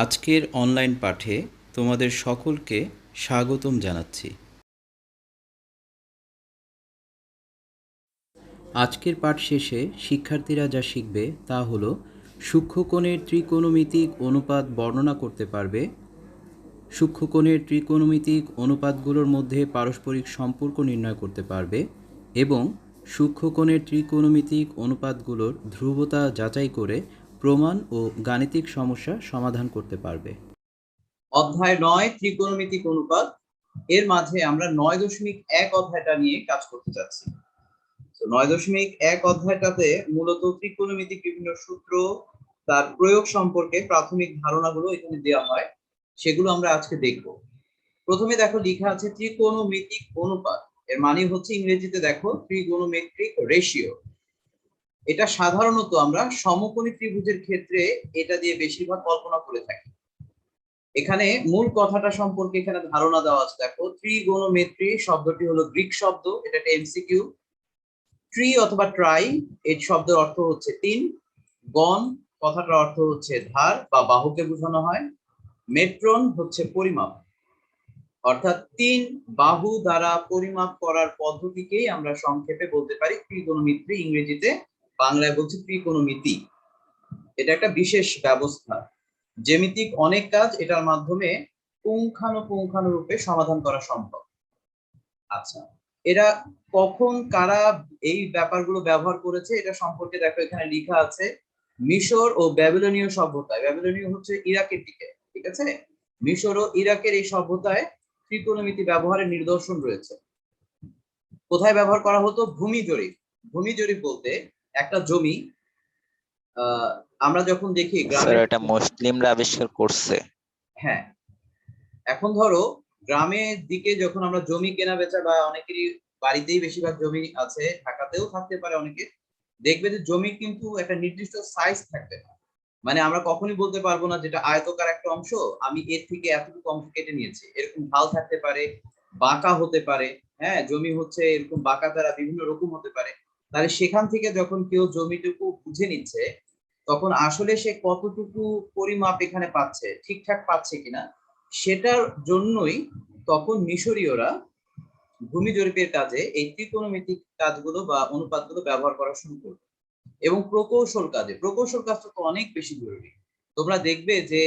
আজকের অনলাইন পাঠে তোমাদের সকলকে স্বাগতম জানাচ্ছি। আজকের পাঠ শেষে শিক্ষার্থীরা যা শিখবে তা হলো সূক্ষ্মকোণের ত্রিকোণমিতিক অনুপাত বর্ণনা করতে পারবে, সূক্ষ্মকোণের ত্রিকোণমিতিক অনুপাতগুলোর মধ্যে পারস্পরিক সম্পর্ক নির্ণয় করতে পারবে এবং সূক্ষ্মকোণের ত্রিকোণমিতিক অনুপাতগুলোর ধ্রুবতা যাচাই করে প্রমাণ ও গাণিতিক সমস্যা সমাধান করতে পারবে। অধ্যায় 9 ত্রিকোণমিতিক অনুপাত এর মাঝে আমরা 9.1 অধ্যায়টা নিয়ে কাজ করতে যাচ্ছি। তো 9.1 অধ্যায়টাতে মূলত ত্রিকোণমিতিক বিভিন্ন সূত্র তার প্রয়োগ সম্পর্কে প্রাথমিক ধারণাগুলো এখানে দেওয়া হয়, সেগুলো আমরা আজকে দেখব। প্রথমে দেখো লেখা আছে ত্রিকোণমিতিক অনুপাত, এর মানে হচ্ছে ইংরেজিতে দেখো ট্রিগোনোমেট্রিক রেশিও। এটা সাধারণত আমরা সমকোণী ত্রিভুজের ক্ষেত্রে এটা দিয়ে বেশিরভাগ কল্পনা করে থাকি। এখানে মূল কথাটা সম্পর্কে এখানে ধারণা দেওয়া আছে। দেখো ত্রিগোনোমেট্রি শব্দটি হলো গ্রিক শব্দ, এটা একটা এমসিকিউ। ট্রি অথবা ট্রাই এই শব্দের অর্থ হচ্ছে তিন, গণ কথাটার অর্থ হচ্ছে ধার বা বাহুকে বোঝানো হয়, মেট্রন হচ্ছে পরিমাপ, অর্থাৎ তিন বাহু দ্বারা পরিমাপ করার পদ্ধতিকেই আমরা সংক্ষেপে বলতে পারি ত্রিগোনোমেট্রি, ইংরেজিতে, বাংলায় বলছি ত্রিকোণমিতি। এটা একটা বিশেষ ব্যবস্থা, জ্যামিতিক অনেক কাজ এটার মাধ্যমে পুঙ্খানুপুঙ্খানুরূপে সমাধান করা সম্ভব। আচ্ছা, এরা কখন কারা এই ব্যাপারগুলো ব্যবহার করেছে এটা সম্পর্কে দেখো এখানে লেখা আছে। মিশর ও ব্যাবিলনীয় সভ্যতায়, ব্যাবিলনীয় হচ্ছে ইরাকের দিকে, ঠিক আছে, মিশর ও ইরাকের এই সভ্যতায় ত্রিকোণমিতি ব্যবহারের নিদর্শন রয়েছে। কোথায় ব্যবহার করা হতো? ভূমি জরিপ। ভূমি জরিপ বলতে একটা জমি আমরা যখন দেখি গ্রামে, এটা মুসলিমরা আবিষ্কার করছে। হ্যাঁ, এখন ধরো গ্রামের দিকে যখন আমরা জমি কেনা বেচা, বা অনেকেরই বাড়িতেই বেশিরভাগ জমি আছে, ঢাকাতেও থাকতে পারে অনেকে, দেখবে যে জমি কিন্তু একটা নির্দিষ্ট সাইজ থাকবে না। মানে আমরা কখনই বলতে পারবো না যেটা আয়তকার একটা অংশ আমি এর থেকে এতটুকু অংশ কেটে নিয়েছি। এরকম ঢাল থাকতে পারে, বাঁকা হতে পারে, হ্যাঁ, জমি হচ্ছে এরকম বাঁকা তারা বিভিন্ন রকম হতে পারে। তাহলে সেখান থেকে যখন কেউ জমিটুকু বুঝে নিচ্ছে, তখন আসলে সে কতটুকু পরিমাপ এখানে পাচ্ছে, ঠিকঠাক পাচ্ছে কিনা, সেটার জন্যই তখন মিশরীয়রা ভূমি জরিপের কাজে এই ত্রিকোণমিতিক কাজগুলো বা অনুপাতগুলো ব্যবহার করা শুরু করবে। এবং প্রকৌশল কাজে, প্রকৌশল কাজটা তো অনেক বেশি জরুরি। তোমরা দেখবে যে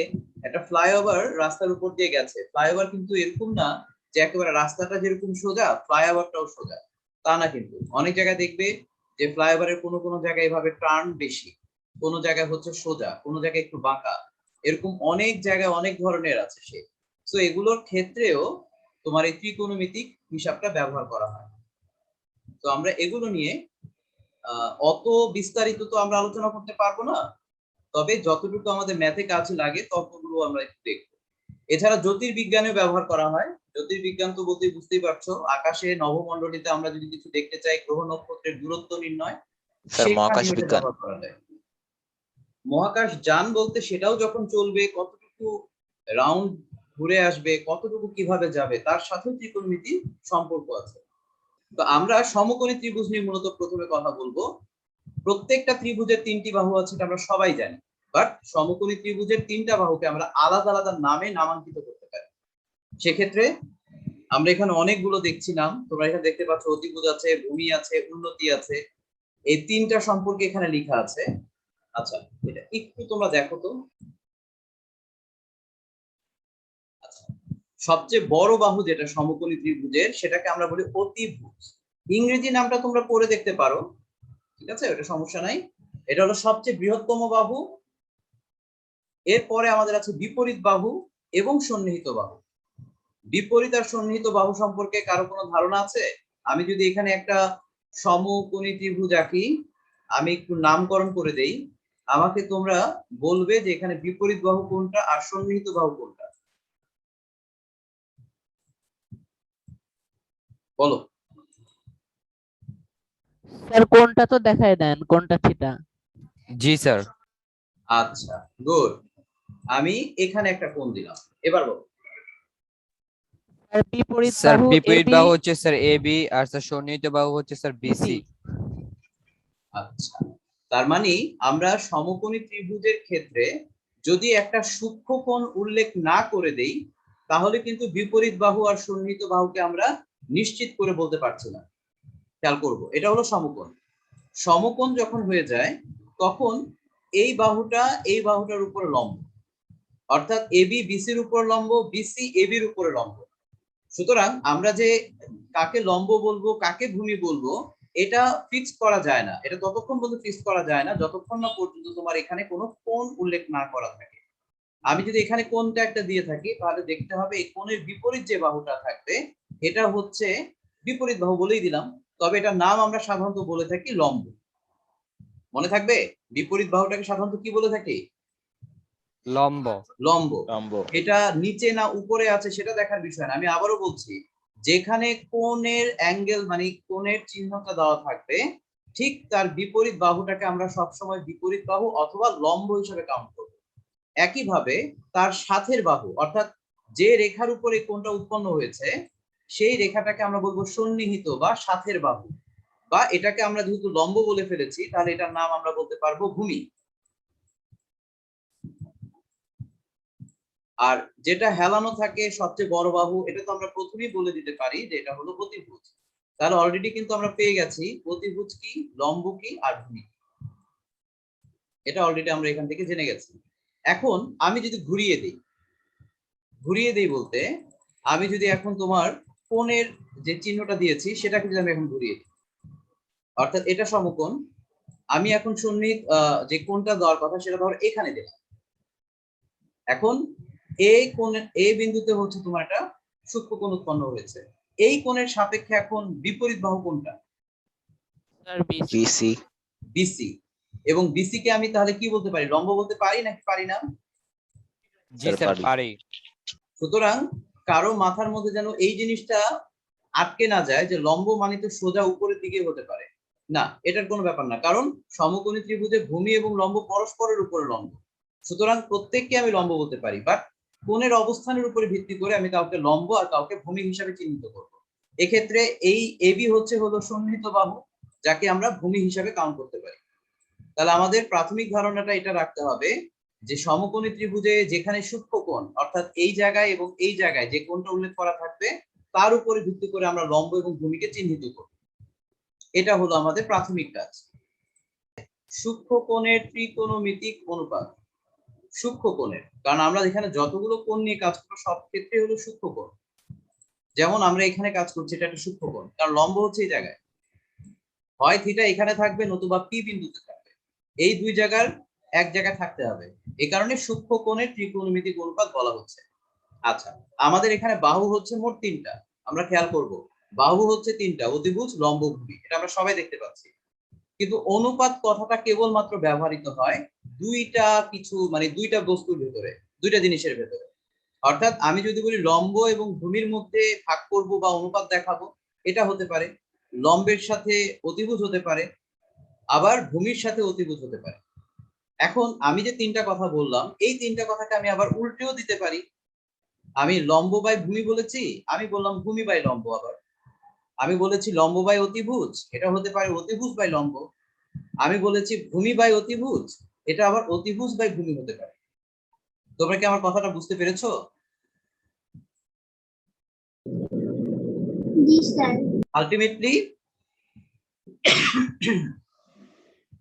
একটা ফ্লাইওভার রাস্তার উপর দিয়ে গেছে, ফ্লাইওভার কিন্তু এরকম না যে একেবারে রাস্তাটা যেরকম সোজা ফ্লাইওভারটাও সোজা, তা না। কিন্তু অনেক জায়গায় দেখবে যে ফ্লাইওভারের কোনো কোনো জায়গায় এভাবে টার্ন বেশি, কোনো জায়গায় হচ্ছে সোজা, কোনো জায়গায় একটু বাঁকা, এরকম অনেক জায়গায় অনেক ধরনের আছে সে। তো এগুলোর ক্ষেত্রেও তোমার এই ত্রিকোণমিতিক হিসাবটা ব্যবহার করা হয়। তো আমরা এগুলো নিয়ে অত বিস্তারিত তো আমরা আলোচনা করতে পারবো না, তবে যতটুকু আমাদের ম্যাথে কাজে লাগে ততগুলো আমরা একটু দেখবো। এছাড়া জ্যোতির্বিজ্ঞানে ব্যবহার করা হয়। জ্যোতির্বিজ্ঞান তো বলতে বুঝতেই পারছো, আকাশে নভমণ্ডলীতে আমরা যদি কিছু দেখতে চাই, গ্রহ নক্ষত্রের দূরত্ব নির্ণয়, স্যার মহাকাশ সেখানে বিজ্ঞান। ব্যবহার করা যায়। মহাকাশ যান বলতে সেটাও যখন চলবে, কতটুকু রাউন্ড ঘুরে আসবে, কতটুকু কিভাবে যাবে, তার সাথে ত্রিকোণমিতি সম্পর্ক আছে। তো আমরা সমকোণী ত্রিভুজ নিয়ে মূলত প্রথমে কথা বলবো। প্রত্যেকটা ত্রিভুজের তিনটি বাহু আছে, এটা আমরা সবাই জানি, বাট সমকোণী ত্রিভুজের তিনটা বাহুকে আমরা আলাদা আলাদা নামে নামাঙ্কিত করতে পারি। সেক্ষেত্রে আমরা এখানে অনেকগুলো দেখছি নাম, তোমরা এখানে দেখতে পাচ্ছ অতিভুজ আছে, ভূমি আছে, উন্নতি আছে, এই তিনটা সম্পর্কে এখানে লেখা আছে। আচ্ছা, এটা একটু তোমরা দেখো তো। আচ্ছা, সবচেয়ে বড় বাহু যেটা সমকোণী ত্রিভুজের, সেটাকে আমরা বলি অতিভুজ। ইংরেজি নামটা তোমরা পড়ে দেখতে পারো, ঠিক আছে, ওটা সমস্যা নাই। এটা হলো সবচেয়ে বৃহত্তম বাহু। এরপরে আমাদের আছে বিপরীত বাহু এবং সন্নিহিত বাহু। বিপরীত আর সন্নিহিত বাহু সম্পর্কে কারো কোনো ধারণা আছে? আমি যদি এখানে একটা সমকোণী ত্রিভুজ আঁকি, আমি একটু নামকরণ করে দেই, আমাকে তোমরা বলবে যে এখানে বিপরীত বাহু কোনটা আর সন্নিহিত বাহু কোনটা। বলো। স্যার কোনটা তো দেখায় দেন, কোনটা থিটা? জি স্যার। আচ্ছা, গুড। আমি এখানে একটা কোণ দিলাম, এবার বলো। স্যার বিপরীত স্যার বাহু বিপরীত এবি বাহু হচ্ছে স্যার এবি, আর স্যার সন্নিহিত বাহু হচ্ছে স্যার বিসি। বিসি। আচ্ছা, তার মানে আমরা সমকোণী ত্রিভুজের ক্ষেত্রে যদি একটা সূক্ষ্ম কোণ উল্লেখ না করে দেই তাহলে কিন্তু বিপরীত বাহু আর সন্নিহিত বাহুকে আমরা নিশ্চিত করে বলতে পারছি না। খেয়াল করব, এটা হলো সমকোণ। সমকোণ যখন হয়ে যায় তখন এই বাহুটার উপর লম্ব, অর্থাৎ এবি বিসির উপর লম্ব, বিসি এবির উপরে লম্ব। সুতরাং আমরা যে কাকে লম্ব বলবো কাকে ভূমি বলবো এটা ফিক্স করা যায় না। এটা ততক্ষণ পর্যন্ত ফিক্স করা যায় না যতক্ষণ না পর্যন্ত তোমার এখানে কোনো কোণ উল্লেখ না করা থাকে। আমি যদি এখানে কোণটা একটা দিয়ে থাকি তাহলে দেখতে হবে এই কোণের বিপরীত যে বাহুটা থাকবে এটা হচ্ছে বিপরীত বাহু বলেই দিলাম, তবে এটার নাম আমরা সাধারণত বলে থাকি লম্ব। মনে থাকবে বিপরীত বাহুটাকে সাধারণত কি বলে থাকি? লম্ব। লম্ব। লম্ব। এটা নিচে না উপরে আছে সেটা দেখার বিষয় না। আমি আবারও বলছি, যেখানে কোণের অ্যাঙ্গেল মানে কোণের চিহ্নটা দেওয়া থাকবে ঠিক তার বিপরীত বাহুটাকে আমরা সবসময় বিপরীত বাহু অথবা লম্ব হিসেবে কাউন্ট করব। একইভাবে তার সাথের বাহু অর্থাৎ যে রেখার উপরে কোণটা উৎপন্ন হয়েছে সেই রেখাটাকে আমরা বলবো সন্নিহিত বা সাথের বাহু, বা এটাকে আমরা যেহেতু লম্ব বলে ফেলেছি তাহলে এটার নাম আমরা বলতে পারবো ভূমি। আর যেটা হেলানো থাকে সবচেয়ে বড় বাহু এটা তো আমরা প্রথমেই বলে দিতে পারি যে এটা হলো অতিভুজ। তাহলে অলরেডি কিন্তু আমরা পেয়ে গেছি অতিভুজ কি, লম্ব কি আর ভূমি। এটা অলরেডি আমরা এখান থেকে জেনে গেছি। এখন আমি যদি ঘুরিয়ে দেই বলতে আমি যদি এখন তোমার কোণের যে চিহ্নটা দিয়েছি সেটাকে যদি আমি এখন ঘুরিয়ে দিই, অর্থাৎ এটা সমকোণ, আমি এখন সন্নিহিত যে কোণটা দেওয়ার কথা সেটা ধর এখানে দিলাম। এখন এই কোণের এই বিন্দুতে হচ্ছে তোমার একটা সূক্ষ্ম কোণ উৎপন্ন হয়েছে। এই কোণের সাপেক্ষে এখন বিপরীত বাহু কোনটা? Sir BC. বিসি। বিসি। এবং বিসি কে আমি তাহলে কি বলতে পারি? লম্ব বলতে পারি নাকি পারি না? জি স্যার পারি। সুতরাং কারো মাথার মধ্যে যেন এই জিনিসটা আটকে না যায় যে লম্ব মানে তো সোজা উপরের দিকে হতে পারে না, এটার কোনো ব্যাপার না। কারণ সমকোণী ত্রিভুজে ভূমি এবং লম্ব পরস্পরের উপরে লম্ব, সুতরাং প্রত্যেককে আমি লম্ব বলতে পারি। বাট কোণের অবস্থানের উপরে ভিত্তি করে আমি কাউকে লম্ব আর কাউকে ভূমি হিসাবে চিহ্নিত করব। এক্ষেত্রে এই এবি হলো সন্নিহিত বাহু যাকে আমরা ভূমি হিসাবে কাউন্ট করতে পারি। তাহলে আমাদের প্রাথমিক ধারণাটা এটা রাখতে হবে যে সমকোণী ত্রিভুজে যেখানে সূক্ষ্ম কোণ অর্থাৎ এই জায়গায় এবং এই জায়গায় যে কোণটা উল্লেখ করা থাকবে তার উপরে ভিত্তি করে আমরা লম্ব এবং ভূমিকে চিহ্নিত করব। এটা হলো আমাদের প্রাথমিক কাজ। সূক্ষ্ম কোণের ত্রিকোণমিতিক অনুপাত। সূক্ষ্ম কোণের, কারণ আমরা এখানে যতগুলো কোণ নিয়ে কাজ করবো সব ক্ষেত্রে হলো সূক্ষ্ম কোণ। যেমন আমরা এখানে কাজ করছি এটা একটা সূক্ষ্ম কোণ, কারণ লম্ব হচ্ছে এই জায়গায়, হয় থিটা এখানে থাকবে নতুবা পি বিন্দুতে থাকবে, এই দুই জায়গার এক জায়গায় থাকতে হবে। এই কারণে সূক্ষ্ম কোণের ত্রিকোণমিতিক অনুপাত বলা হচ্ছে। আচ্ছা, আমাদের এখানে বাহু হচ্ছে মোট তিনটা। আমরা খেয়াল করব বাহু হচ্ছে তিনটা, অতিভুজ, লম্ব, ভূমি, এটা আমরা সবাই দেখতে পাচ্ছি। কিন্তু অনুপাত কথাটা কেবলমাত্র ব্যবহৃত হয় দুইটা কিছু মানে দুইটা বস্তুর ভেতরে, দুইটা জিনিসের ভেতরে। অর্থাৎ আমি যদি বলি লম্ব এবং ভূমির মধ্যে ভাগ করব বা অনুপাত দেখাবো, এটা হতে পারে লম্বের সাথে অতিভুজ হতে পারে, আবার ভূমির সাথে অতিভুজ হতে পারে। এখন আমি যে তিনটা কথা বললাম এই তিনটা কথাকে আমি আবার উল্টেও দিতে পারি। আমি লম্ব বাই ভূমি বলেছি, আমি বললাম ভূমি বাই লম্ব। আবার আমি বলেছি লম্ব বাই অতিভুজ, এটা হতে পারে অতিভুজ বাই লম্ব। আমি বলেছি ভূমি বাই অতিভুজ, এটা আবার অতিভুজ বাই ভূমি হতে পারে। তোমরা কি আমার কথাটা বুঝতে পেরেছো? জি স্যার। আলটিমেটলি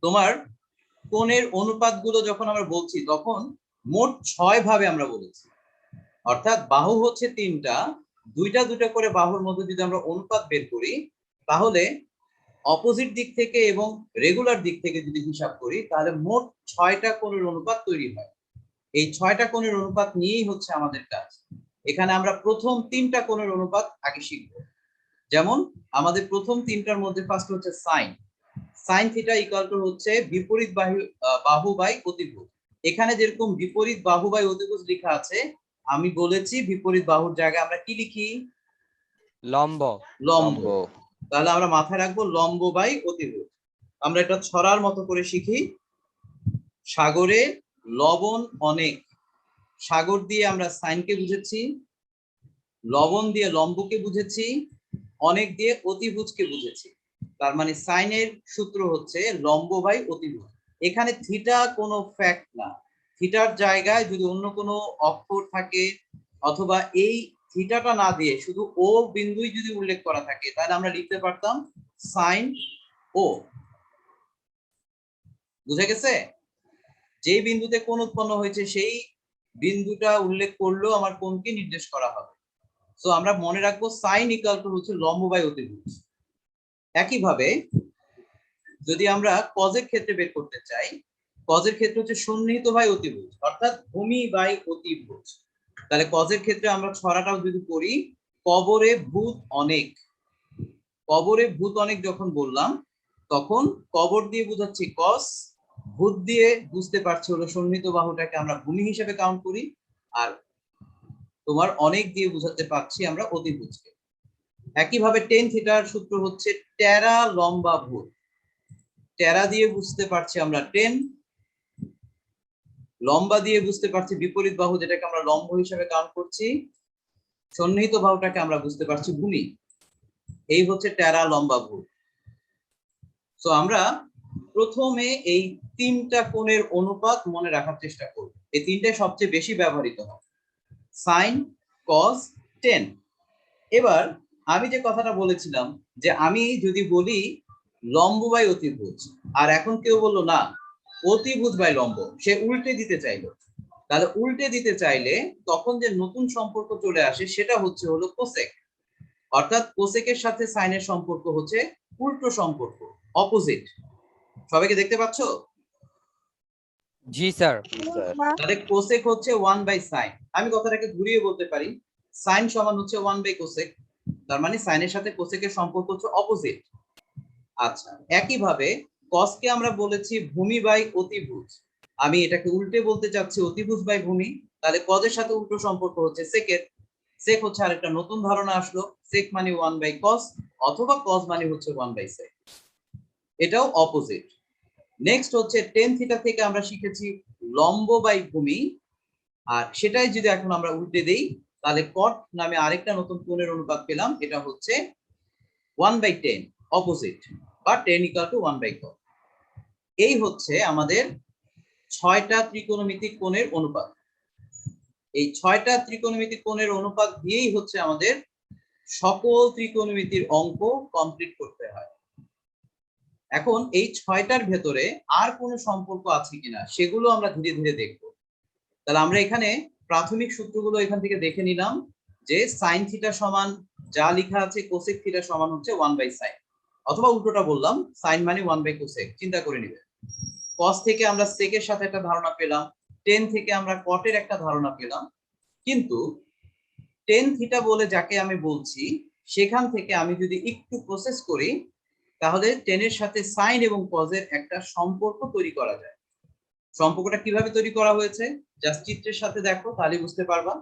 তোমার কোণের অনুপাতগুলো যখন আমরা বলছি তখন মোট 6 ভাবে আমরা বলেছি। অর্থাৎ বাহু হচ্ছে তিনটা, দুইটা দুইটা করে বাহুর মধ্যে যদি আমরা অনুপাত বের করি তাহলে অপোজিট দিক থেকে এবং রেগুলার দিক থেকে যদি হিসাব করি তাহলে মোট 6টা কোণের অনুপাত তৈরি হয়। এই 6টা কোণের অনুপাত নিয়েই হচ্ছে আমাদের কাজ। এখানে আমরা প্রথম 3টা কোণের অনুপাত আগে শিখব। যেমন আমাদের প্রথম তিনটার মধ্যে ফার্স্ট হচ্ছে sine. Sine theta equal to হচ্ছে বিপরীত বাহু বাই অতিভুজ। এখানে যেরকম বিপরীত বাহু বাই অতিভুজ লেখা আছে, আমি বলেছি বিপরীত বাহুর জায়গায় আমরা কি লিখি? লম্ব। লম্ব। তাহলে আমরা মাথায় রাখবো লম্ব বাই অতিভুজ। আমরা এটা ছড়ার মতো করে শিখি। সাগরে লবণ অনেক, সাগর দিয়ে আমরা সাইনকে বুঝেছি, লবণ দিয়ে লম্বকে বুঝেছি, অনেক দিয়ে অতিভুজকে বুঝেছি। তার মানে সাইনের সূত্র হচ্ছে লম্ব বাই অতিভুজ। এখানে থিটা কোনো ফ্যাক্ট না, থিটার জায়গায় যদি অন্য কোনো অক্ষর থাকে অথবা এই থিটাটা না দিয়ে শুধু ও বিন্দুই যদি উল্লেখ করা থাকে তাহলে আমরা লিখতে পারতাম সাইন ও। বুঝা গেছে? যেই বিন্দুতে কোণ উৎপন্ন হয়েছে সেই বিন্দুটা উল্লেখ করলেও আমার কোণকে নির্দেশ করা হবে। সো আমরা মনে রাখবো সাইন ইকুয়াল টু হচ্ছে লম্ব বাই অতিভুজ। একইভাবে যদি আমরা কজের ক্ষেত্রে বের করতে চাই, কজের ক্ষেত্রে হচ্ছে সন্নিহিত বাই অতিভুজ অর্থাৎ ভূমি বাই অতিভুজ। তাহলে কজের ক্ষেত্রে আমরা ছড়াটাও যদি করি, কবরে ভূত অনেক, কবরে ভূত অনেক যখন বললাম তখন কবর দিয়ে বোঝাচ্ছি কস, ভূত দিয়ে বুঝতে পারছি হলো সন্নিহিত বাহুটাকে আমরা ভূমি হিসেবে কাউন্ট করি, আর তোমার অনেক দিয়ে বুঝাতে পারছি আমরা অতিভুজকে। একইভাবে টেন থিটার সূত্র হচ্ছে টেরা লম্বা ভূত, টেরা দিয়ে বুঝতে পারছি আমরা টেন, লম্বা দিয়ে বুঝতে পারছি বিপরীত বাহু যেটাকে আমরা লম্ব হিসেবে কাউন্ট করছি, সন্নিহিত বাহুটাকে আমরা বুঝতে পারছি ভূমি। এই হচ্ছে টেরা লম্বা ভূত। তো আমরা প্রথমে এই তিনটা কোণের অনুপাত মনে রাখার চেষ্টা করব। এই তিনটাই সবচেয়ে বেশি ব্যবহৃত হয়, সাইন, কস, টেন। এবার আমি যে কথাটা বলেছিলাম যে আমি যদি বলি লম্ব বাই অতিভুজ, আর এখন কেউ বললো না অতিভুজ বাই লম্ব, সে উল্টে দিতে চাইলো, তাহলে উল্টে দিতে চাইলে তখন যে নতুন সম্পর্ক চলে আসে সেটা হচ্ছে হলো কোসেক। অর্থাৎ কোসেকের সাথে সাইনের সম্পর্ক হচ্ছে উল্টো সম্পর্ক, অপোজিট। সবাইকে দেখতে পাচ্ছ? জি স্যার। তাহলে কোসেক হচ্ছে 1 বাই সাইন। আমি কথাটাকে ঘুরিয়ে বলতে পারি সাইন সমান হচ্ছে 1 বাই কোসেক, তার মানে সাইনের সাথে কোসেকের সম্পর্ক হচ্ছে অপোজিট। আচ্ছা, একইভাবে কসকে আমরা বলেছি ভূমি বাই অতিভুজ, আমি এটাকে উল্টে বলতে চাচ্ছি অতিভুজ বাই ভূমি, তাহলে কজের সাথে উল্টো সম্পর্ক হচ্ছে সেকের। সেক হচ্ছে আরেকটা নতুন ধারণা আসলো, সেক মানে 1 বাই কস অথবা কস মানে হচ্ছে 1 বাই সেক, এটাও অপোজিট। নেক্সট হচ্ছে টেন থিটা থেকে আমরা শিখেছি লম্ব বাই ভূমি, আর সেটাই যদি এখন আমরা উল্টে দেই তাহলে কট নামে আরেকটা নতুন কোণের অনুপাত পেলাম, এটা হচ্ছে 1 বাই 10 অপোজিট, বা 10 ইকুয়াল টু 1 বাই কট। এই হচ্ছে আমাদের 6টা ত্রিকোণমিতিক কোণের অনুপাত। এই 6টা ত্রিকোণমিতিক কোণের অনুপাত দিয়েই হচ্ছে আমাদের সকল ত্রিকোণমিতির অঙ্ক কমপ্লিট করতে হয়। এখন এই 6টার ভেতরে আর কোনো সম্পর্ক আছে কিনা সেগুলো আমরা ধীরে ধীরে দেখব। তাহলে আমরা এখানে প্রাথমিক সূত্রগুলো এখান থেকে দেখে নিলাম যে সাইন থিটা সমান যা লেখা আছে কোসেক থিটা সমান হচ্ছে 1 বাই সাইন, অথবা উল্টোটা বললাম সাইন মানে 1 বাই কোসেক, চিন্তা করে নিবে। কস থেকে আমরা সেকের সাথে একটা ধারণা পেলাম, টেন থেকে আমরা কটের একটা ধারণা পেলাম, কিন্তু টেন থিটা বলে যাকে আমি বলছি সেখান থেকে আমি যদি একটু প্রসেস করি তাহলে টেনের সাথে সাইন এবং কজের একটা সম্পর্ক তৈরি করা যায়। সম্পর্কটা কিভাবে তৈরি করা হয়েছে জাস্ট চিত্রের সাথে দেখো তাহলে বুঝতে পারবা।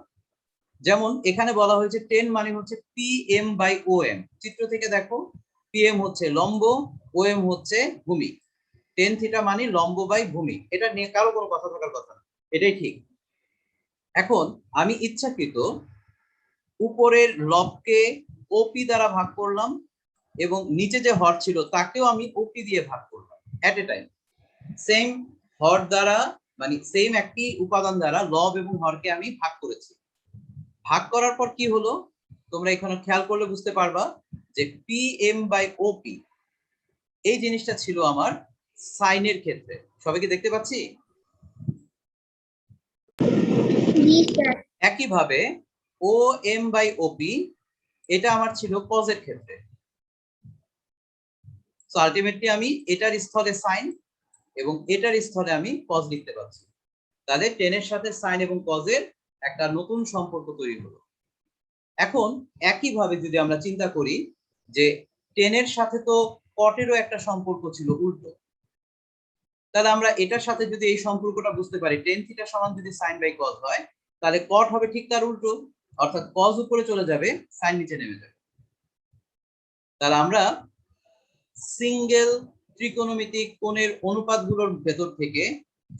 যেমন এখানে বলা হয়েছে টেন মানে হচ্ছে P M by O M, চিত্র থেকে দেখো পি এম হচ্ছে লম্ব, ও এম হচ্ছে ভূমি, টেন থিটা মানে লম্ব বাই ভূমি, এটা নিয়ে কারো কোনো কথা থাকার কথা না, এটাই ঠিক। এখন আমি ইচ্ছাকৃত উপরের লবকে ওপি দ্বারা ভাগ করলাম এবং নিচে যে হর ছিল তাকেও আমি ওপি দিয়ে ভাগ করলাম এট এ টাইম। সেম হর দ্বারা মানে সেম একটি উপাদান দ্বারা লব এবং হরকে আমি ভাগ করেছি। ভাগ করার পর কি হলো তোমরা এখানে খেয়াল করলে বুঝতে পারবা যে পি এম বাই ওপি এই জিনিসটা ছিল আমার সাইনের ক্ষেত্রে। সবাইকে দেখতে পাচ্ছি? একইভাবে ও এম বাই ওপি এটা আমার ছিল কজের ক্ষেত্রে। সো আলটিমেটলি আমি এটার স্থলে সাইন এবং এটার স্থলে আমি কজ লিখতে পারছি। তাহলে টেনের সাথে সাইন এবং কজের একটা নতুন সম্পর্ক তৈরি হলো। এখন একইভাবে যদি আমরা চিন্তা করি যে টেনের সাথে তো কটেরও একটা সম্পর্ক ছিল উল্টো, তাহলে আমরা এটার সাথে যদি এই সম্পর্কটা বুঝতে পারি টেন থিটা সমান যদি সাইন বাই কজ হয় তাহলে কট হবে ঠিক তার উল্টো, অর্থাৎ কজ উপরে চলে যাবে সাইন নিচে নেমে যাবে। তাহলে আমরা সিঙ্গেল ত্রিকোণমিতিক কোণের অনুপাতগুলোর ভেতর থেকে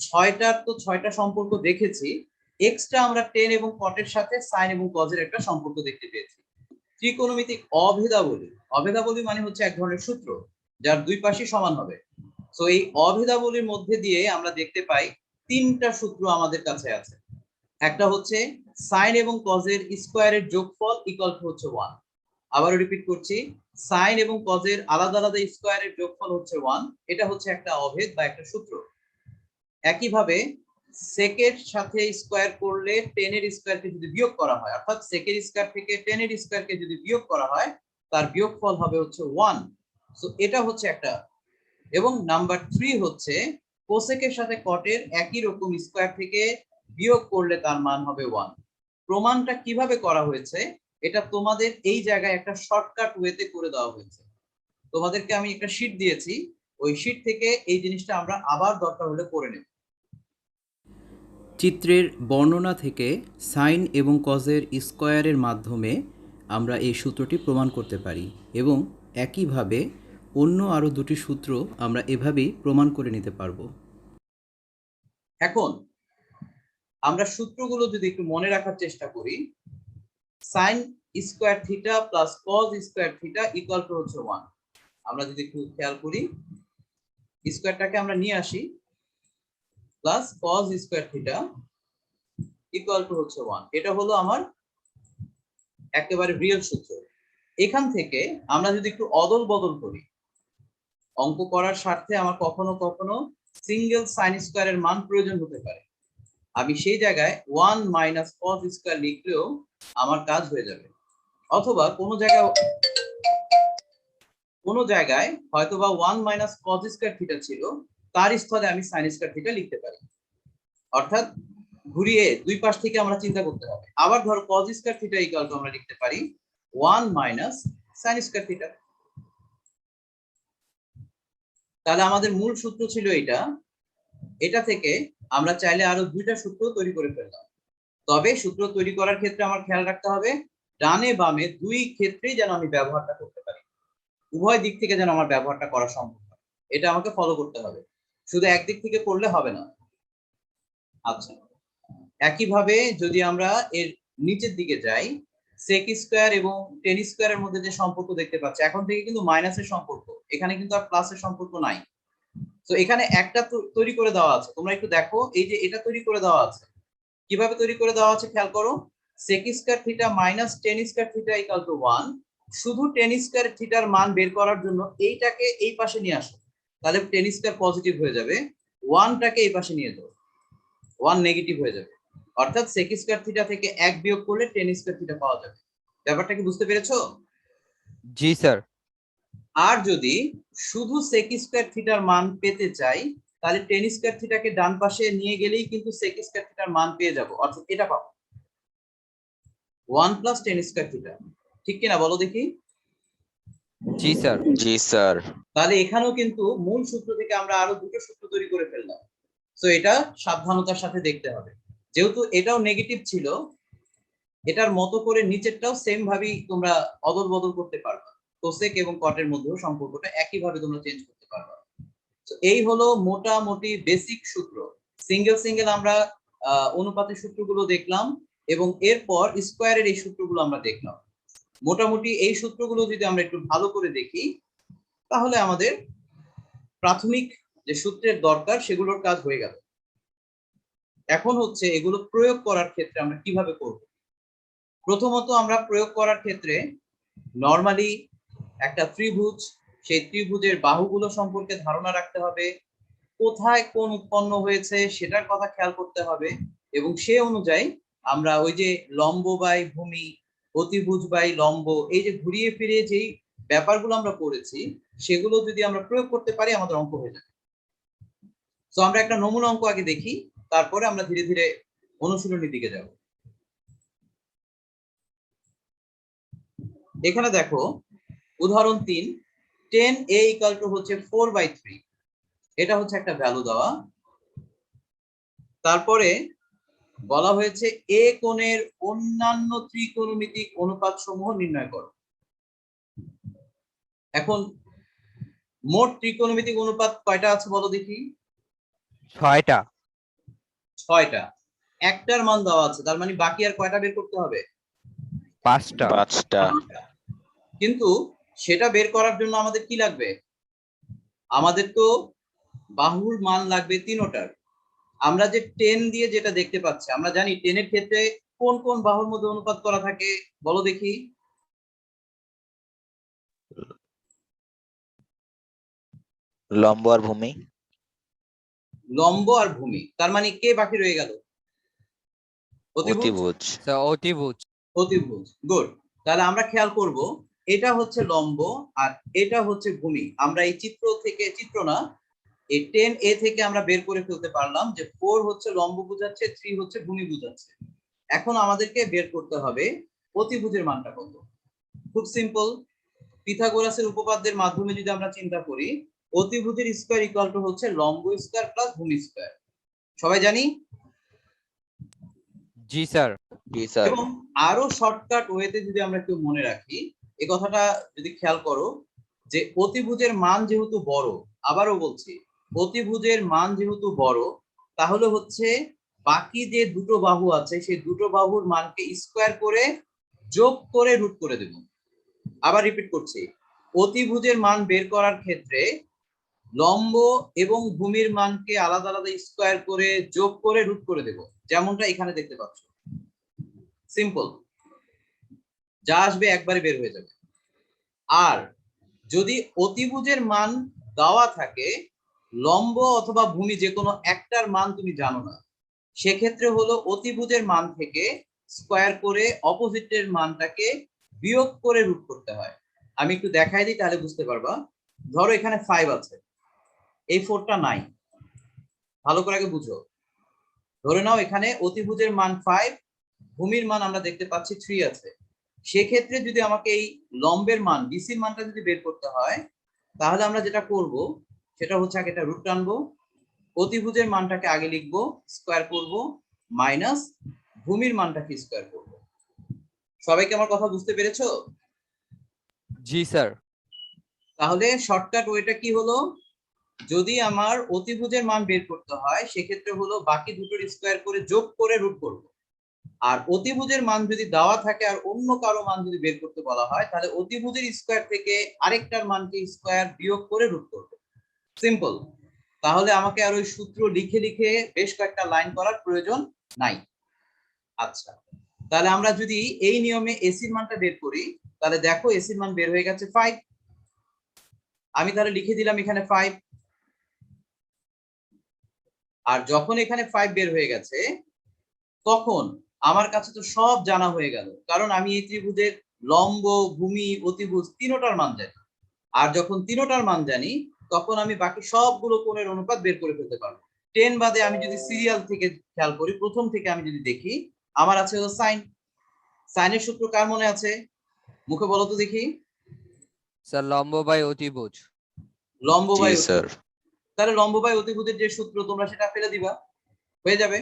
6টার তো 6টা সম্পর্ক দেখেছি, এক্সট্রা আমরা টেন এবং কটের সাথে সাইন এবং কজের একটা সম্পর্ক দেখতে পেয়েছি। ত্রিকোণমিতিক অভেদাবলী, অভেদাবলী মানে হচ্ছে এক ধরনের সূত্র যার দুই পাশই সমান হবে। সো এই অভেদাবলীর মধ্যে দিয়ে আমরা দেখতে পাই তিনটা সূত্র আমাদের কাছে আছে। একটা হচ্ছে সাইন এবং কজের স্কোয়ারের যোগফল ইকুয়াল টু হচ্ছে 1। আবারও রিপিট করছি, সাইন এবং কজের আলাদা আলাদা স্কোয়ারের যোগফল হচ্ছে 1। এটা হচ্ছে একটা অভেদ বা একটা সূত্র। একইভাবে সেকের সাথে স্কোয়ার করলে 10 এর স্কোয়ারকে যদি বিয়োগ করা হয়, অর্থাৎ সেকের স্কোয়ার থেকে 10 এর স্কোয়ারকে যদি বিয়োগ করা হয়, তার বিয়োগফল হবে হচ্ছে 1। সো এটা হচ্ছে একটা। এবং নাম্বার 3 হচ্ছে কোসেকের সাথে কটের একই রকম স্কোয়ার থেকে বিয়োগ করলে তার মান হবে 1। প্রমাণটা কিভাবে করা হয়েছে এটা তোমাদের এই জায়গায় একটা শর্টকাট ওয়েতে করে দেওয়া হয়েছে। তোমাদেরকে আমি একটা শীট দিয়েছি, ওই শীট থেকে এই জিনিসটা আমরা আবার দরকার হলে করে নেব। চিত্রের বর্ণনা থেকে সাইন এবং কজের স্কোয়ারের মাধ্যমে আমরা এই সূত্রটি প্রমাণ করতে পারি এবং একইভাবে অন্য আরও দুটি সূত্র আমরা এভাবেই প্রমাণ করে নিতে পারবো। এখন আমরা সূত্রগুলো যদি একটু মনে রাখার চেষ্টা করি, sine square theta plus cos square theta equal to হচ্ছে 1। আমরা যদি একটু খেয়াল করি, স্কোয়ারটাকে আমরা নিয়ে আসি, plus cos square theta equal to হচ্ছে 1। এটা হলো আমার একেবারে রিয়েল সূত্র। এখান থেকে আমরা যদি একটু অদল বদল করি, অঙ্ক করার স্বার্থে আমার কখনো কখনো সিঙ্গেল সাইন স্কোয়ারের মান প্রয়োজন হতে পারে, আমি সেই জায়গায় 1 মাইনাস কজ স্কোয়ার লিখলেও আমার কাজ হয়ে যাবে। অথবা কোনো জায়গায় হয়তোবা 1 মাইনাস কজ স্কোয়ার থিটা ছিল, তার স্থলে আমি সাইন স্কোয়ার থিটা লিখতে পারি। অর্থাৎ ঘুরিয়ে দুই পাশ থেকে আমরা চিন্তা করতে হবে। আবার ধরো cos square theta equal two আমরা লিখতে পারি 1 মাইনাস সাইন স্কোয়ার থিটা। তাহলে আমাদের মূল সূত্র ছিল এটা। এটা থেকে আমরা চাইলে আরো দুইটা সূত্র তৈরি করে ফেললাম। তবে সূত্র তৈরি করার ক্ষেত্রে আমার খেয়াল রাখতে হবে ডানে বামে দুই ক্ষেত্রেই যেন আমি ব্যবহারটা করতে পারি, উভয় দিক থেকে যেন আমার ব্যবহারটা করা সম্ভব হয়, এটা আমাকে ফলো করতে হবে। শুধু একদিক থেকে করলে হবে না। আচ্ছা, একইভাবে যদি আমরা এর নিচের দিকে যাই, সেক স্কোয়ার এবং টেন স্কোয়ারের মধ্যে যে সম্পর্ক দেখতে পাচ্ছি, এখন থেকে কিন্তু মাইনাসের সম্পর্ক, এখানে কিন্তু আর প্লাসের সম্পর্ক নাই। তো এখানে একটা তৈরি করে দেওয়া আছে, তোমরা একটু দেখো, এই যে এটা তৈরি করে দেওয়া আছে। কিভাবে তৈরি করে দেওয়া আছে খেয়াল করো, sec square theta minus tan square theta equal to 1। শুধু টেন স্কয়ার থিটার মান বের করার জন্য এইটাকে এই পাশে নিয়ে আসো, তাহলে টেন স্কয়ার পজিটিভ হয়ে যাবে, 1টাকে এই পাশে নিয়ে যাও, 1 নেগেটিভ হয়ে যাবে। অর্থাৎ সেক স্কয়ার থিটা থেকে 1 বিয়োগ করলে টেন স্কয়ার থিটা পাওয়া যাবে। ব্যাপারটা কি বুঝতে পেরেছো? জি স্যার। আর যদি শুধু সেক স্কয়ার থিটার মান পেতে চাই, তাহলে টেন স্কয়ার থিটাকে ডান পাশে নিয়ে গেলেই কিন্তু সেক স্কয়ার থিটার মান পেয়ে যাব, অর্থাৎ এটা পাবো 1 প্লাস টেন স্কয়ার থিটা। ঠিক কিনা বলো দেখি? জি স্যার। জি স্যার। তাহলে এখানেও কিন্তু মূল সূত্র থেকে আমরা আরো দুটো সূত্র তৈরি করে ফেললাম। তো এটা সাবধানতার সাথে দেখতে হবে, যেহেতু এটাও নেগেটিভ ছিল, এটার মতো করে নিচেরটাও সেম ভাবেই তোমরা অদল বদল করতে পারবে। কোসেক এবং কটের মধ্যেও সম্পর্কটা একই ভাবে তোমরা চেঞ্জ করতে পারবে। তো এই হলো মোটামুটি বেসিক সূত্র। সিঙ্গেল সিঙ্গেল আমরা অনুপাতের সূত্রগুলো দেখলাম এবং এরপর স্কয়ারের এই সূত্রগুলো আমরা দেখলাম। মোটামুটি এই সূত্রগুলো যদি আমরা একটু ভালো করে দেখি, তাহলে আমাদের প্রাথমিক যে সূত্রের দরকার সেগুলোর কাজ হয়ে গেল। এখন হচ্ছে এগুলো প্রয়োগ করার ক্ষেত্রে আমরা কিভাবে করব। প্রথমত আমরা প্রয়োগ করার ক্ষেত্রে নরমালি একটা ত্রিভুজ, সেই ত্রিভুজের বাহুগুলো সম্পর্কে ধারণা রাখতে হবে, কোথায় কোন উৎপন্ন হয়েছে সেটার কথা খেয়াল করতে হবে, এবং সে অনুযায়ী আমরা ওই যে লম্ব বাই ভূমি, অতিভুজ বাই লম্ব, এই যে ঘুরিয়ে ফিরিয়ে যেই ব্যাপারগুলো আমরা পড়েছি, সেগুলো যদি আমরা প্রয়োগ করতে পারি আমাদের অঙ্ক হয়ে যাবে। তো আমরা একটা নমুনা অঙ্ক আগে দেখি, তারপরে আমরা ধীরে ধীরে অনুশীলনীর দিকে যাব। এখানে দেখো উদাহরণ 3, 10a ইকুয়াল টু হচ্ছে 4/3। এটা হচ্ছে একটা ভ্যালু দেওয়া। তারপরে বলা হয়েছে এ কোণের অন্যান্য ত্রিকোণমিতিক অনুপাত সমূহ নির্ণয় করো। এখন মোট ত্রিকোণমিতিক অনুপাত কয়টা আছে বলো দেখি? 6টা। 6টা। একটার মান দেওয়া আছে, তার মানে বাকি আর কয়টা বের করতে হবে? 5টা। 5টা। কিন্তু সেটা বের করার জন্য আমাদের কি লাগবে? আমাদের তো বাহুর মান লাগবে 3টার, আমরা যে 10 দিয়ে যেটা দেখতে পাচ্ছি, আমরা জানি 10 এর ক্ষেত্রে কোন কোন বাহুর মধ্যে অনুপাত করা থাকে, বলো দেখি। লম্ব আর ভূমি। লম্ব আর ভূমি, তার মানে কে বাকি রয়ে গেল? অতিভুজ। অতিভুজ। স্যার অতিভুজ। অতিভুজ, গুড। তাহলে আমরা খেয়াল করব, এটা হচ্ছে লম্ব আর এটা হচ্ছে ভূমি। আমরা এই চিত্র থেকে, চিত্র না, এই 10A থেকে আমরা বের করে ফেলতে পারলাম যে 4 হচ্ছে লম্ব বোঝাচ্ছে, 3 হচ্ছে ভূমি বোঝাচ্ছে। এখন আমাদেরকে বের করতে হবে অতিভুজের মানটা কত। খুব সিম্পল, পিথাগোরাসের উপপাদ্যের মাধ্যমে যদি আমরা চিন্তা করি, অতিভুজের স্কয়ার ইকুয়াল টু হচ্ছে লম্ব স্কয়ার প্লাস ভূমি স্কয়ার। সবাই জানি? জি স্যার। জি স্যার। এবং আরো শর্টকাট ওয়েতে যদি আমরা একটু মনে রাখি, এই কথাটা যদি খেয়াল করো, যে অতিভুজের মান যেহেতু বড়, আবারও বলছি, অতিভুজের মান যেহেতু বড়, তাহলে হচ্ছে বাকি যে দুটো বাহু আছে সেই দুটো বাহুর মানকে স্কয়ার করে যোগ করে রুট করে দেব। আবার রিপিট করছি, অতিভুজের মান বের করার ক্ষেত্রে লম্ব এবং ভূমির মানকে আলাদা আলাদা স্কয়ার করে যোগ করে রুট করে দেব, যেমনটা এখানে দেখতে পাচ্ছ। সিম্পল, যা আসবে একবারে বের হয়ে যাবে। আর যদি অতিভুজের মান দেওয়া থাকে, লম্ব অথবা ভূমি যে কোনো একটার মান তুমি জানো না, সেক্ষেত্রে হলো অতিভুজের মান থেকে স্কয়ার করে অপোজিটের মানটাকে বিয়োগ করে রুট করতে হয়। আমি একটু দেখাই দিই, তাহলে বুঝতে পারবা। ধরো এখানে 5 আছে, এই 4টা নাই, ভালো করে আগে বুঝো। ধরে নাও এখানে অতিভুজের মান 5, ভূমির মান আমরা দেখতে পাচ্ছি 3 আছে। সেক্ষেত্রে যদি আমাকে এই লম্বের মান, বিসির মানটা যদি বের করতে হয়, তাহলে আমরা যেটা করব সেটা হচ্ছে আগে এটা রুট টানবো, অতিভুজের মানটাকে আগে লিখবো, স্কয়ার করব, মাইনাস ভূমির মানটাকে স্কয়ার করব। সবাইকে আমার কথা বুঝতে পেরেছো? জি স্যার। তাহলে শর্টকাট ওয়েটা কি হলো, যদি আমার অতিভুজের মান বের করতে হয়, সেক্ষেত্রে হলো বাকি দুটোর স্কয়ার করে যোগ করে রুট করব। আর অতিভুজের মান যদি দেওয়া থাকে আর অন্য কারো মান যদি বের করতে বলা হয়, তাহলে অতিভুজের স্কয়ার থেকে আরেকটার মানকে স্কয়ার বিয়োগ করে রুট করব। সিম্পল। তাহলে আমাকে আর ওই সূত্র লিখে লিখে বেশ কয়েকটা লাইন করার প্রয়োজন নাই। আচ্ছা, তাহলে আমরা যদি এই নিয়মে এসির মানটা বের করি, তাহলে দেখো এসির মান বের হয়ে গেছে 5। আমি তাহলে লিখে দিলাম এখানে 5। আর যখন এখানে 5 বের হয়ে গেছে, তখন আমার কাছে তো সব জানা হয়ে গেল, কারণ আমি এই ত্রিভুজের লম্ব, ভূমি, অতিভুজ তিনোটার মান জানি। আর যখন তিনোটার মান জানি, তখন আমি বাকি সবগুলো কোণের অনুপাত বের করে ফেলতে পারবো। 10 বাদে আমি যদি সিরিয়াল থেকে খেয়াল করি, প্রথম থেকে আমি যদি দেখি, আমার আছে হলো সাইন। সাইনের সূত্র কার মনে আছে? মুখে বলো তো দেখি। স্যার লম্ব বাই অতিভুজ। লম্ব জি বাই স্যার। অতিভুজ। তাহলে লম্ব বাই অতিভুজের যে সূত্র, তোমরা সেটা ফেলে দিবা, হয়ে যাবে।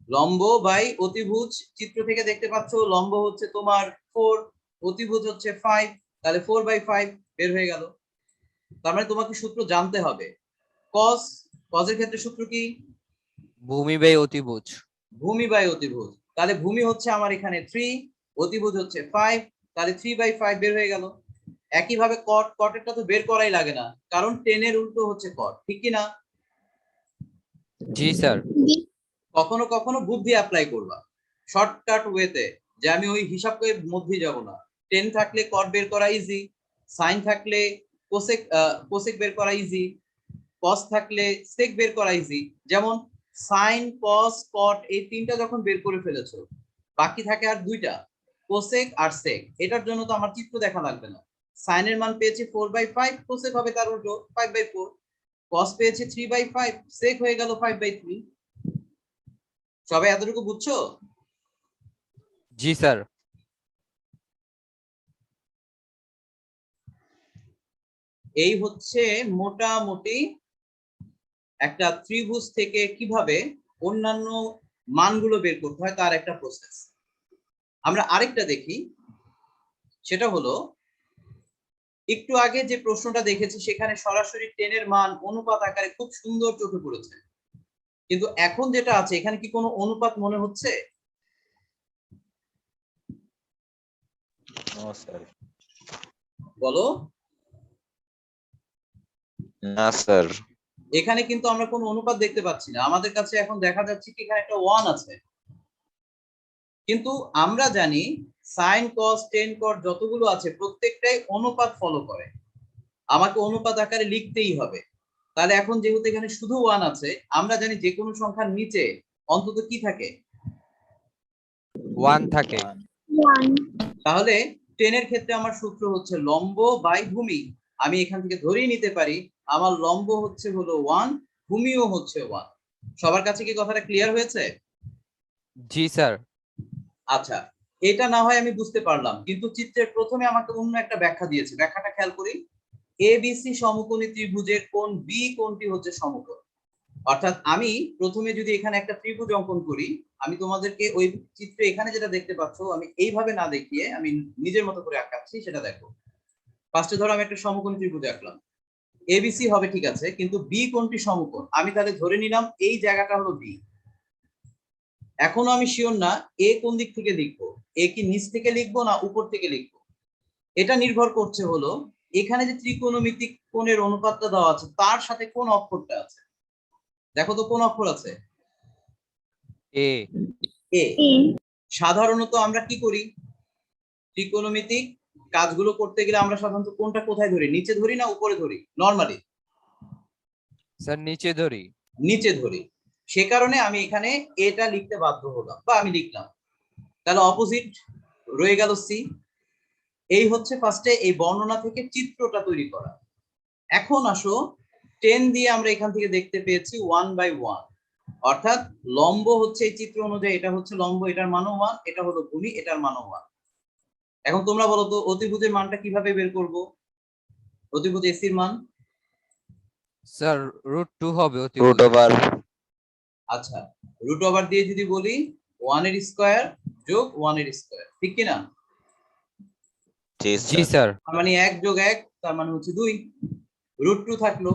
লম্ব বাই অতিভুজ চিত্র থেকে দেখতে পাচ্ছ, লম্ব হচ্ছে তোমার 4, অতিভুজ হচ্ছে 5, তাহলে 4/5 বের হয়ে গেল। তার মানে তোমাকে সূত্র জানতে হবে। cos, cos এর ক্ষেত্রে সূত্র কি? ভূমি বাই অতিভুজ। ভূমি বাই অতিভুজ। তাহলে ভূমি হচ্ছে আমার এখানে 3, অতিভুজ হচ্ছে 5, তাহলে 3/5 বের হয়ে গেল। একইভাবে cot, cotএরটা তো বের করাই লাগে না, কারণ 10 এর উল্টো হচ্ছে cot, ঠিক কি না? জি স্যার। কখনো কখনো বুদ্ধি অ্যাপ্লাই করবা শর্টকাট ওয়েতে, যে আমি ওই হিসাব করে মধ্যে যাব না। 10 থাকলে কট বের করা ইজি, সাইন থাকলে কোসেক, কোসেক বের করা ইজি, কস থাকলে সেক বের করা ইজি। যেমন সাইন, কস, কট এই তিনটা যখন বের করে ফেলেছো, বাকি থাকে আর দুইটা, কোসেক আর সেক। এটার জন্য তো আমার চিত্র দেখা লাগবে না। সাইনের মান পেয়েছি 4/5, কোসেক হবে তার উল্টো 5/4, কস পেয়েছি 3/5, সেক হয়ে গেল 5/3। সবাই এতটুকু বুঝছো? জি স্যার। এই হচ্ছে মোটামুটি একটা ত্রিভুজ থেকে কিভাবে অন্যান্য মানগুলো বের করতে হয় তার একটা প্রসেস। আমরা আরেকটা দেখি, সেটা হলো একটু আগে যে প্রশ্নটা দেখেছি, সেখানে সরাসরি 10 এর মান অনুপাত আকারে খুব সুন্দর চোখে পড়েছে, কিন্তু এখন যেটা আছে এখানে কি কোনো অনুপাত মনে হচ্ছে? No sir. বলো। না স্যার। এখানে কিন্তু আমরা কোনো অনুপাত দেখতে পাচ্ছি না, আমাদের কাছে এখন দেখা যাচ্ছে কি এখানে একটা 1 আছে, কিন্তু আমরা জানি সাইন কস টেন কট যতগুলো আছে প্রত্যেকটাই অনুপাত ফলো করে, আমাকে অনুপাত আকারে লিখতেই হবে। তাহলে এখন যেহেতু এখানে শুধু 1 আছে, আমরা জানি যে কোনো সংখ্যার নিচে অন্তত কি থাকে, 1 থাকে। তাহলে 10 এর ক্ষেত্রে আমার সূত্র হচ্ছে লম্ব বাই ভূমি। আমি এখান থেকে ধরেই নিতে পারি আমার লম্ব হচ্ছে হলো 1, ভূমিও হচ্ছে 1। সবার কাছে কি কথাটা ক্লিয়ার হয়েছে? জি স্যার। আচ্ছা, এটা না হয় আমি বুঝতে পারলাম, কিন্তু চিত্রের প্রথমে আমাকে অন্য একটা ব্যাখ্যা দিয়েছে, ব্যাখ্যাটা খেয়াল করি। এবিসি সমকোণী ত্রিভুজের কোণ বি কোণটি হচ্ছে সমকোণ। অর্থাৎ আমি প্রথমে যদি এখানে একটা ত্রিভুজ অঙ্কন করি, আমি তোমাদেরকে ওই চিত্রে এখানে যেটা দেখতে পাচ্ছ আমি এইভাবে না দেখিয়ে আমি নিজের মতো করে আঁকাচ্ছি, সেটা দেখো। ফার্স্টে ধরো আমি একটা সমকোণী ত্রিভুজ আঁকলাম, এবিসি হবে ঠিক আছে, কিন্তু বি কোণটি সমকোণ, আমি তাহলে ধরে নিলাম এই জায়গাটা হলো বি। এখনো আমি শিওর না এ কোন দিক থেকে লিখবো, এ কি নিচ থেকে লিখবো না উপর থেকে লিখবো, এটা নির্ভর করছে হলো এখানে যে ত্রিকোণমিতিক কোণের অনুপাতটা দেওয়া আছে তার সাথে কোন অক্ষরটা আছে। দেখো তো কোন অক্ষর আছে? এ। এ। সাধারণত আমরা কি করি, ত্রিকোণমিতিক কাজগুলো করতে গেলে আমরা সাধারণত কোনটা কোথায় ধরি, নিচে ধরি না উপরে ধরি? নরমালি স্যার নিচে ধরি। নিচে ধরি, সে কারণে আমি এখানে এটা লিখতে বাধ্য হলাম বা আমি লিখলাম। তাহলে অপোজিট রয়ে গেল সি। এই হচ্ছে ফার্স্টে এই বর্ণনা থেকে চিত্রটা তৈরি করা। এখন আসো 10 দিয়ে আমরা এখান থেকে দেখতে পেয়েছি 1/1, অর্থাৎ লম্ব হচ্ছে এই চিত্র অনুযায়ী এটা হচ্ছে লম্ব, এটার মানও 1, এটা হলো ভূমি, এটার মানও 1। এখন তোমরা বলো তো অতিভুজের মানটা কিভাবে বের করব? অতিভুজ এসির মান? স্যার √2 হবে রুট অতিভুজ। ওভার। আচ্ছা, রুট ওভার দিয়ে যদি বলি 1 এর স্কয়ার যোগ 1 এর স্কয়ার, ঠিক কি না? জি জি স্যার। স্যার। তার মানে 1 যোগ 1 তার মানে হচ্ছে 2, √2 থাকলো।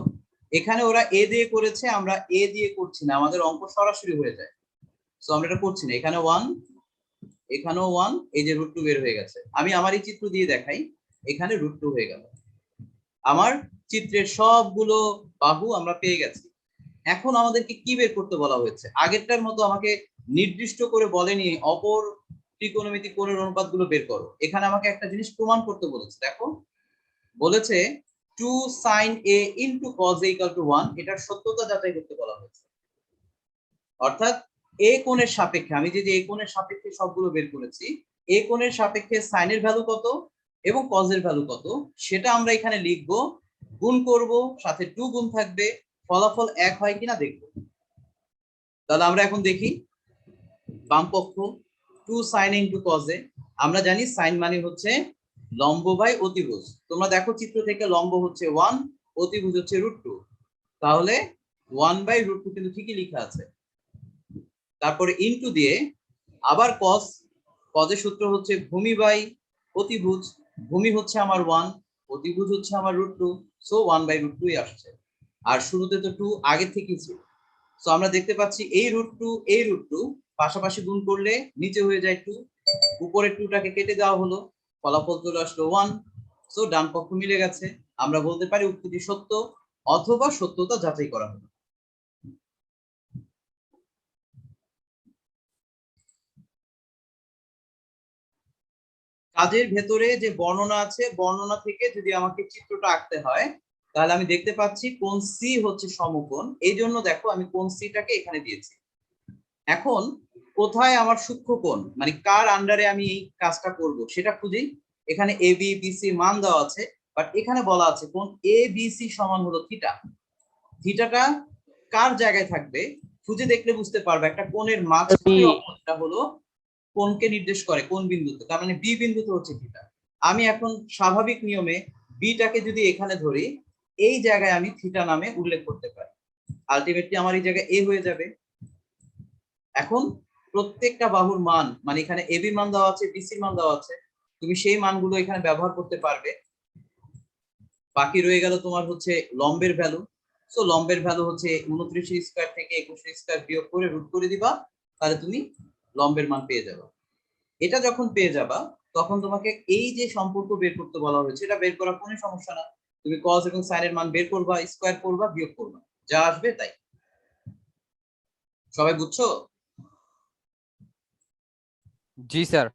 এখানে ওরা এ দিয়ে করেছে, আমরা এ দিয়ে করছি না, আমাদের অঙ্ক সরাসরি হয়ে যায়, সো আমরা এটা করছি না। এখানে 1, এখানেও 1, এই যে √2 বের হয়ে গেছে। আমি আমার এই চিত্র দিয়ে দেখাই, এখানে √2 হয়ে গেল। আমার চিত্রের সবগুলো বাহু আমরা পেয়ে গেছি। এখন আমাদেরকে কি বের করতে বলা হয়েছে? আগেরটার মতো আমাকে নির্দিষ্ট করে বলেনি অপর ত্রিকোণমিতিক কোণের অনুপাতগুলো বের করো, এখানে আমাকে একটা জিনিস প্রমাণ করতে বলেছে। দেখো বলেছে 2 sin a into cos a equal to 1, এটার সত্যতা যাচাই করতে বলা হয়েছে। অর্থাৎ এ কোণের সাপেক্ষে আমি যে এ কোণের সাপেক্ষে সবগুলো বের করেছি, এ কোণের সাপেক্ষে sin এর ভ্যালু কত এবং cos এর ভ্যালু কত সেটা আমরা এখানে লিখব, গুণ করব, সাথে 2 গুণ থাকবে, ফলাফল এক হয় কিনা দেখব। তাহলে আমরা এখন দেখি বাম পক্ষ 2 sin into cos a, আমরা জানি sin মানে হচ্ছে লম্ব বাই অতিভুজ। তোমরা দেখো চিত্র থেকে লম্ব হচ্ছে 1, অতিভুজ হচ্ছে √2, তাহলে 1/√2 কিন্তু ঠিকই লেখা আছে। তারপরে ইনটু দিয়ে আবার cos, cos এর সূত্র হচ্ছে ভূমি বাই অতিভুজ, ভূমি হচ্ছে আমার 1, অতিভুজ হচ্ছে আমার √2, সো 1/√2 আসছে। আর শুরুতে তো 2 আগে থেকেই ছিল, সো আমরা দেখতে পাচ্ছি এই √2 এই √2 পাশাপাশি গুণ করলে নিচে হয়ে যায় 2, উপরে 2টাকে কেটে দেওয়া হলো, ফলাফল চলে আসলো 1, সো ডান পক্ষ মিলে গেছে। আমরা বলতে পারি উক্তিটি সত্য অথবা সত্যতা যাচাই করা হলো। কাজের ভেতরে যে বর্ণনা আছে, বর্ণনা থেকে যদি আমাকে চিত্রটা আঁকতে হয় তাহলে আমি দেখতে পাচ্ছি কোণ সি হচ্ছে সমকোণ, এই জন্য দেখো আমি কোণ সিটাকে এখানে দিয়েছি। এখন কোথায় আমার সূক্ষ্ম কোণ, মানে কার আন্ডারে আমি এই কাজটা করব সেটা খুঁজি। এখানে এ বি বি সি মান দেওয়া আছে, বাট এখানে বলা আছে কোণ এ বি সি সমান হলো থিটা। থিটাটা কার জায়গায় থাকবে খুঁজে দেখলে বুঝতে পারবে, একটা কোণের মাঝখানে অক্ষরটা হলো কোণকে নির্দেশ করে কোন বিন্দুতে, তার মানে বি বিন্দুতে হচ্ছে থিটা। আমি এখন স্বাভাবিক নিয়মে বিটাকে যদি এখানে ধরি, এই জায়গায় আমি থিটা নামে উল্লেখ করতে পারি, আলটিমেটলি আমার এই জায়গায় এ হয়ে যাবে। এখন প্রত্যেকটা বাহুর মান, মানে এখানে এবি মান দেওয়া আছে, বিসির মান দেওয়া আছে, তুমি সেই মানগুলো এখানে ব্যবহার করতে পারবে। বাকি রয়ে গেল তোমার হচ্ছে লম্বের ভ্যালু, সো লম্বের ভ্যালু হচ্ছে 29 স্কয়ার থেকে 21 স্কয়ার বিয়োগ করে রুট করে দিবা, তাহলে তুমি লম্বের মান পেয়ে যাবে। এটা যখন পেয়ে যাবা তখন তোমাকে এই যে সম্পর্ক বের করতে বলা হয়েছে এটা বের করা কোনো সমস্যা না, তুমি cos এবং sin এর মান বের করবা, স্কয়ার করবা, বিয়োগ করবা, যা আসবে তাই। সবাই বুঝছো? জি স্যার।